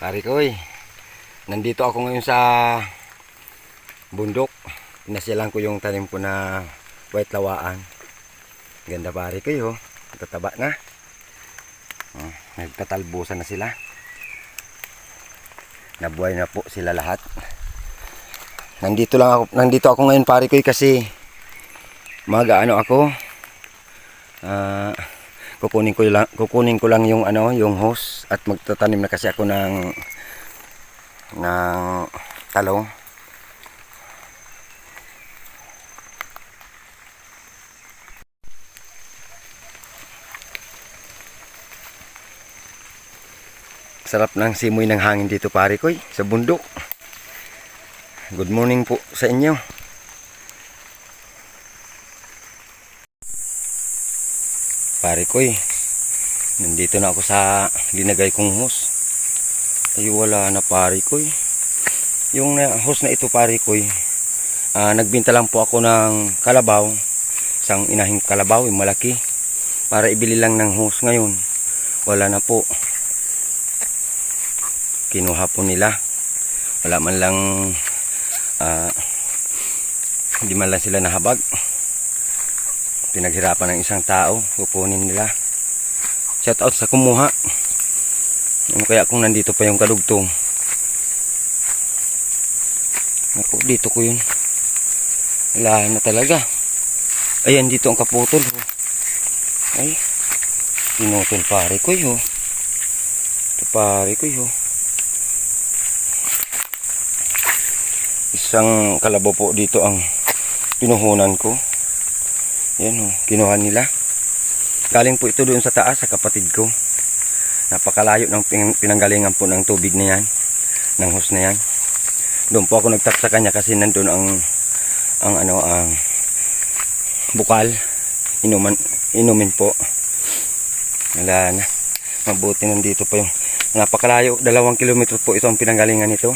Pare koy, nandito ako ngayon sa bundok. Pinasyalan ko yung tanim ko na white lawaan. Ganda pare koy, oh. Tataba na. Nagtatalbusan na sila. Nabuhay na po sila lahat. Nandito ako ngayon pare koy kasi mag-ano ako. Kukunin ko lang yung hose at magtatanim na kasi ako ng talong. Sarap ng simoy ng hangin dito pare koy sa bundok. Good morning po sa inyo. Pare koy, nandito na ako sa linagay kong hose. Ay wala na pare koy. Yung hose na ito pare koy, nagbinta lang po ako ng kalabaw, isang inahing kalabaw, yung malaki, para ibili lang ng hose. Ngayon wala na po, kinuha po nila. Wala man lang, hindi man lang sila nahabag. Pinaghirapan ng isang tao, kukunin nila. Shout out sa kumuha. Ano kaya kung nandito pa yung kadugtong? Naku, dito ko yun. Wala na talaga. Ayan, dito ang kaputol. Ay, pinutol pare ko yun. Ito pare ko yun. Isang kalabaw po dito ang pinuhunan ko. Yan o, kinuha nila. Galing po ito doon sa taas sa kapatid ko. Napakalayo ng pinanggalingan po ng tubig na yan, ng hose na yan. Doon po ako nagtap sa kanya kasi nandun ang bukal. Inumin po. Wala na. Mabuti nandito pa yung napakalayo. 2 kilometro po ito ang pinanggalingan nito.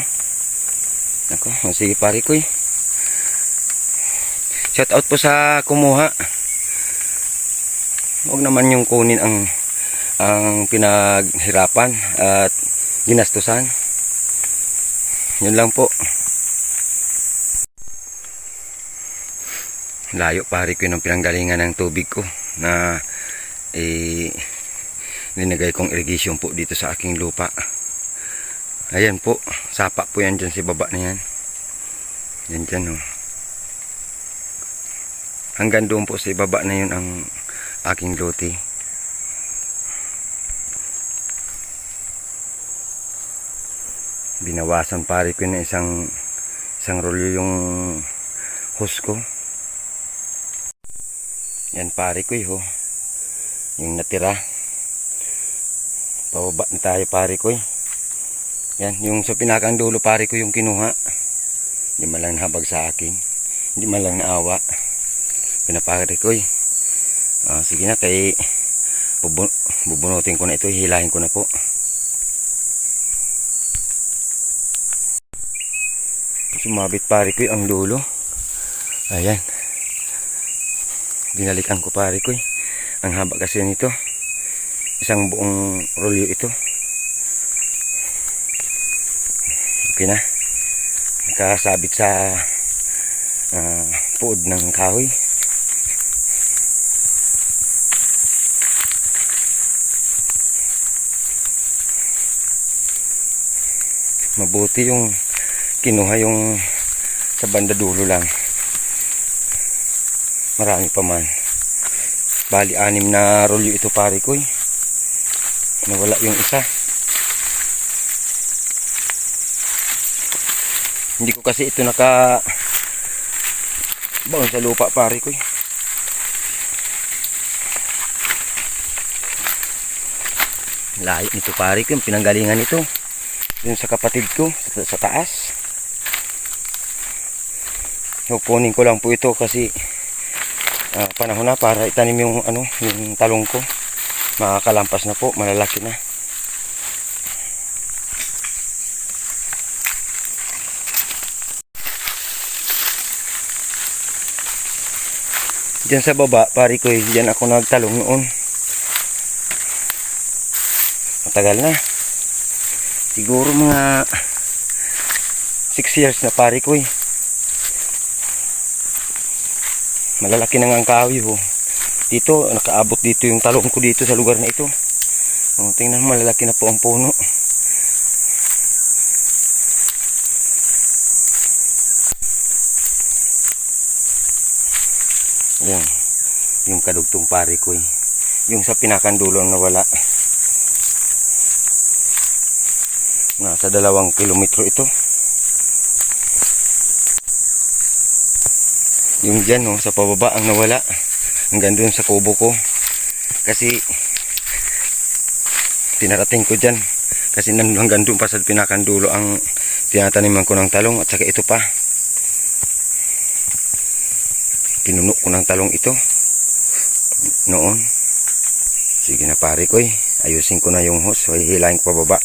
Ako, sige pare ko eh. Shout out po sa kumuha. Huwag naman yung kunin ang pinaghirapan at ginastusan. Yun lang po. Layo pare ko ng pinanggalingan ng tubig ko na linagay kong irrigation po dito sa aking lupa. Ayan po, sapa po yan dyan sa baba na yan. Yan dyan oh. Hanggang doon po sa ibaba na yun ang aking lote. Binawasan pare ko na isang rolyo yung hose ko. Yan pare ko yun. Yung natira. Pababa na tayo pare ko. Yan, yung sa pinakang dulo pare ko yung kinuha. Hindi man lang nahabag sa akin. Hindi man lang naawa. Pinapare ko sige na, kay bubunutin ko na ito, hilahin ko na po. Sumabit pare ko ang dulo. Ayan, binalikan ko pare ko ang haba kasi nito, isang buong rolyo ito. Okay na, nakasabit sa puod ng kahoy. Mabuti yung kinuha yung sa banda dulo lang. Marami pa man. Bali 6 na rolyo ito pare ko. Nawala yung isa. Hindi ko kasi ito naka baon sa lupa pare ko. Layo nito pare ko, yung pinanggalingan nito. Dun sa kapatid ko sa taas. Kukunin ko lang po ito kasi panahon na para itanim yung yung talong ko. Makakalampas na po, malalaki na. Diyan sa baba pare ko, diyan ako nagtalong noon. Matagal na. Siguro mga 6 years na pare ko eh. Malalaki na nga ang kahoy ho. Dito, nakaabot dito yung talong ko dito sa lugar na ito. O, tingnan mo, malalaki na po ang puno. Yan. Yung kadugtong pare ko eh. Yung sa pinakandulo na wala. Nasa 2 kilometro ito. Yung dyan no, sa pababa ang nawala. Hanggang doon sa kubo ko. Kasi tinarating ko dyan. Kasi hanggang doon pa sa pinakandulo ang tinataniman ko ng talong. At saka ito pa. Pinuno ko ng talong ito. Noon. Sige na pare ko eh. Ayusin ko na yung hose. Hihilahin ko pababa.